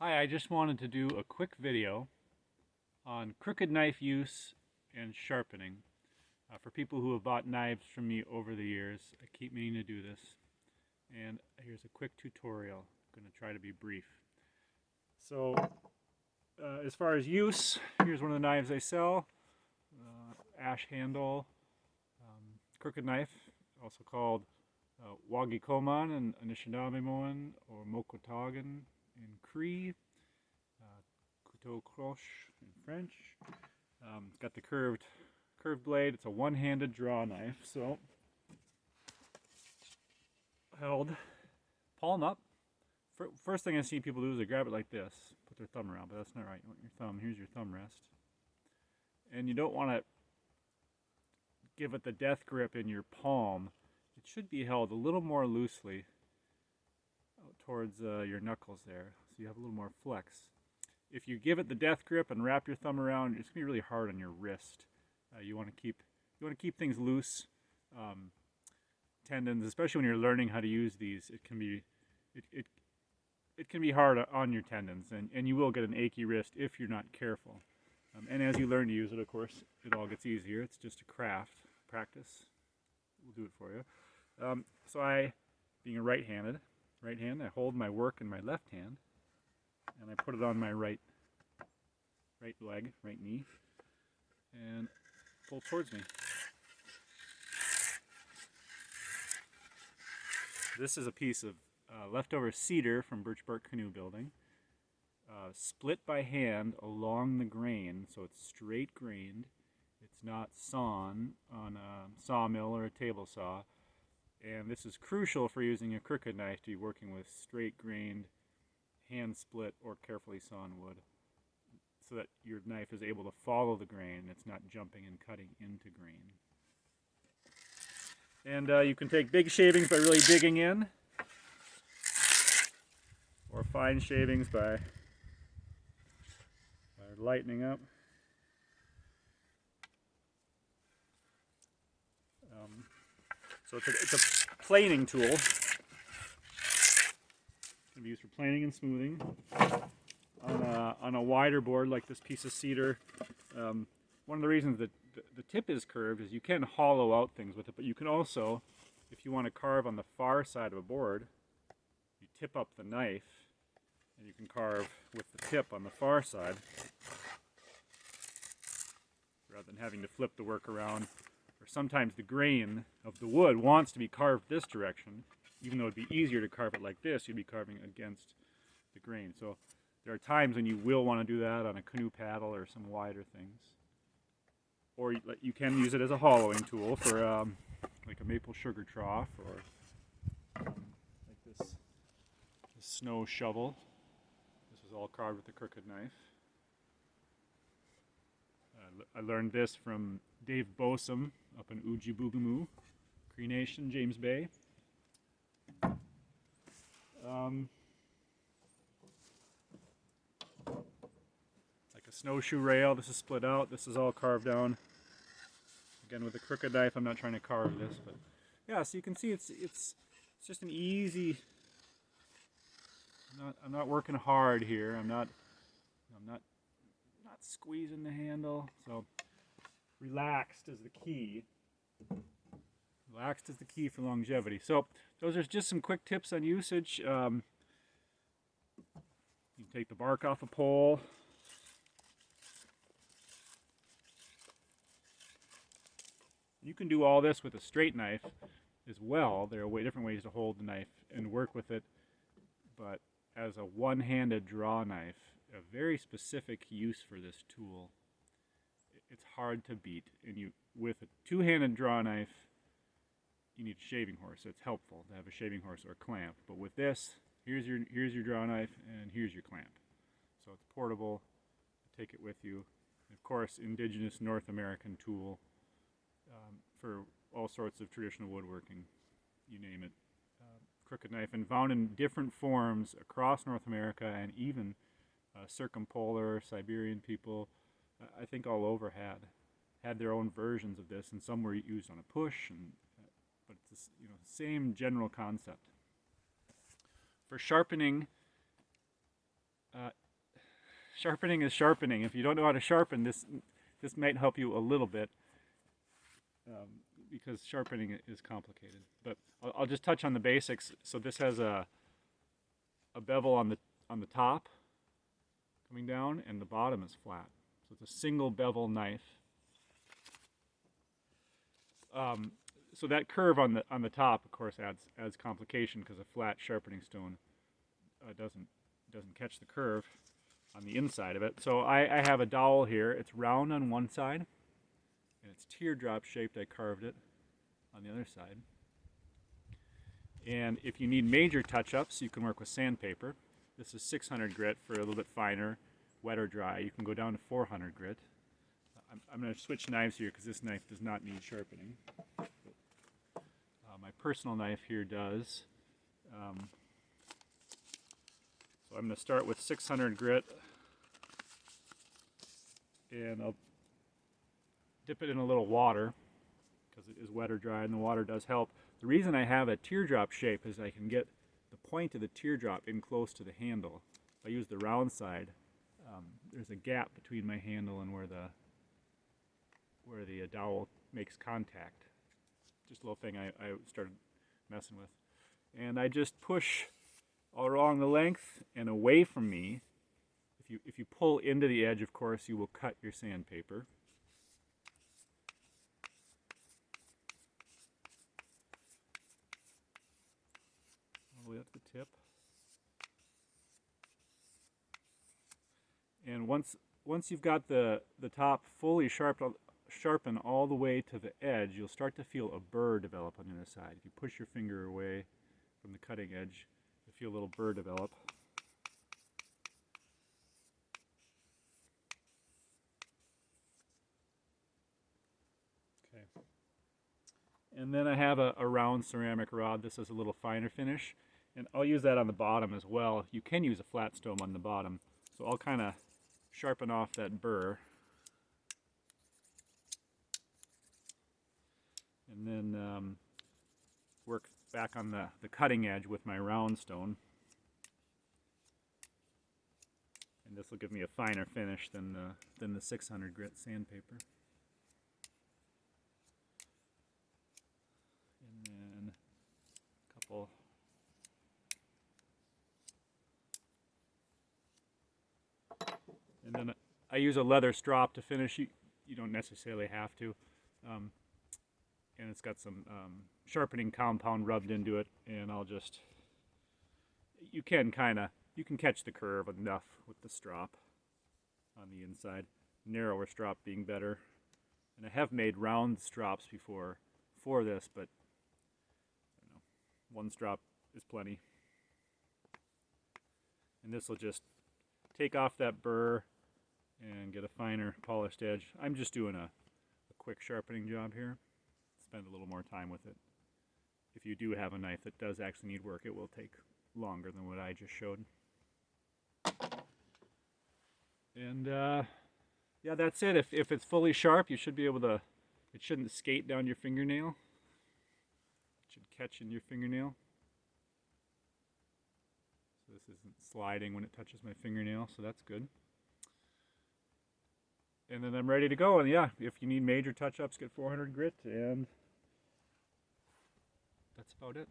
Hi, I just wanted to do a quick video on crooked knife use and sharpening. For people who have bought knives from me over the years, I keep meaning to do this. And here's a quick tutorial. I'm going to try to be brief. So, as far as use, here's one of the knives I sell. Ash handle, crooked knife, also called Wagikoman in Anishinaabe or Mokotagan in Cree, couteau croche in French. Got the curved blade. It's a one-handed draw knife, so held palm up. First thing I see people do is they grab it like this, put their thumb around, but that's not right. You want your thumb. Here's your thumb rest, and you don't want to give it the death grip in your palm. It should be held a little more loosely towards your knuckles there, so you have a little more flex. If you give it the death grip and wrap your thumb around, it's gonna be really hard on your wrist. You want to keep things loose. Tendons, especially when you're learning how to use these, it can be hard on your tendons, and you will get an achy wrist if you're not careful. And as you learn to use it, of course, it all gets easier. It's just a practice. We'll do it for you. So I, being a right hand, I hold my work in my left hand, and I put it on my right leg, right knee, and pull towards me. This is a piece of leftover cedar from birch bark canoe building, split by hand along the grain, so it's straight grained. It's not sawn on a sawmill or a table saw. And this is crucial for using a crooked knife, to be working with straight grained, hand split or carefully sawn wood, so that your knife is able to follow the grain. It's not jumping and cutting into grain. And you can take big shavings by really digging in, or fine shavings by lightening up. So it's a planing tool. It can be used for planing and smoothing. On a wider board like this piece of cedar, one of the reasons that the tip is curved is you can hollow out things with it, but you can also, if you want to carve on the far side of a board, you tip up the knife and you can carve with the tip on the far side rather than having to flip the work around. Or sometimes the grain of the wood wants to be carved this direction, even though it'd be easier to carve it like this. You'd be carving against the grain. So there are times when you will want to do that on a canoe paddle or some wider things. Or you can use it as a hollowing tool for like a maple sugar trough, or like this snow shovel. This was all carved with a crooked knife. I learned this from Dave Bosom up in Ujiboogamoo, Cree Nation, James Bay. Like a snowshoe rail, this is split out. This is all carved down. Again, with a crooked knife, I'm not trying to carve this, but yeah. So you can see it's just an easy. I'm not working hard here. I'm not squeezing the handle. So relaxed is the key. Relaxed is the key for longevity. So those are just some quick tips on usage. You can take the bark off a pole. You can do all this with a straight knife as well. There are different ways to hold the knife and work with it, but as a one-handed draw knife, a very specific use for this tool. It's hard to beat, and with a two-handed draw knife, you need a shaving horse. So it's helpful to have a shaving horse or a clamp. But with this, here's your draw knife, and here's your clamp. So it's portable. Take it with you. And of course, indigenous North American tool for all sorts of traditional woodworking. You name it. Crooked knife, and found in different forms across North America, and even circumpolar Siberian people, I think all over had their own versions of this, and some were used on a push, but it's the same general concept. For sharpening, Sharpening is sharpening. If you don't know how to sharpen, this might help you a little bit, because sharpening is complicated. But I'll just touch on the basics. So this has a bevel on the top coming down, and the bottom is flat. So it's a single bevel knife. So that curve on the top, of course, adds complication, because a flat sharpening stone doesn't catch the curve on the inside of it. So I have a dowel here. It's round on one side, and it's teardrop shaped. I carved it on the other side. And if you need major touch-ups, you can work with sandpaper. This is 600 grit for a little bit finer, wet or dry. You can go down to 400 grit. I'm going to switch knives here because this knife does not need sharpening. But, my personal knife here does. So I'm going to start with 600 grit, and I'll dip it in a little water because it is wet or dry, and the water does help. The reason I have a teardrop shape is I can get the point of the teardrop in close to the handle. If I use the round side, there's a gap between my handle and where the dowel makes contact. Just a little thing I started messing with. And I just push all along the length and away from me. If you pull into the edge, of course, you will cut your sandpaper. All the way up to the tip. And once you've got the top fully sharpen all the way to the edge, you'll start to feel a burr develop on the other side. If you push your finger away from the cutting edge, you'll feel a little burr develop. Okay. And then I have a round ceramic rod. This is a little finer finish, and I'll use that on the bottom as well. You can use a flat stone on the bottom, so I'll kind of sharpen off that burr. And then work back on the cutting edge with my round stone. And this will give me a finer finish than the 600 grit sandpaper. And then a couple. And then I use a leather strop to finish. You don't necessarily have to. And it's got some sharpening compound rubbed into it, and I'll just, you can catch the curve enough with the strop on the inside, narrower strop being better. And I have made round strops before for this, but I don't know, one strop is plenty. And this will just take off that burr and get a finer polished edge. I'm just doing a quick sharpening job here. Spend a little more time with it. If you do have a knife that does actually need work, it will take longer than what I just showed. And yeah, that's it. If it's fully sharp, you should be able to, it shouldn't skate down your fingernail. It should catch in your fingernail. So this isn't sliding when it touches my fingernail, so that's good. And then I'm ready to go. And yeah, if you need major touch-ups, get 400 grit, and that's about it.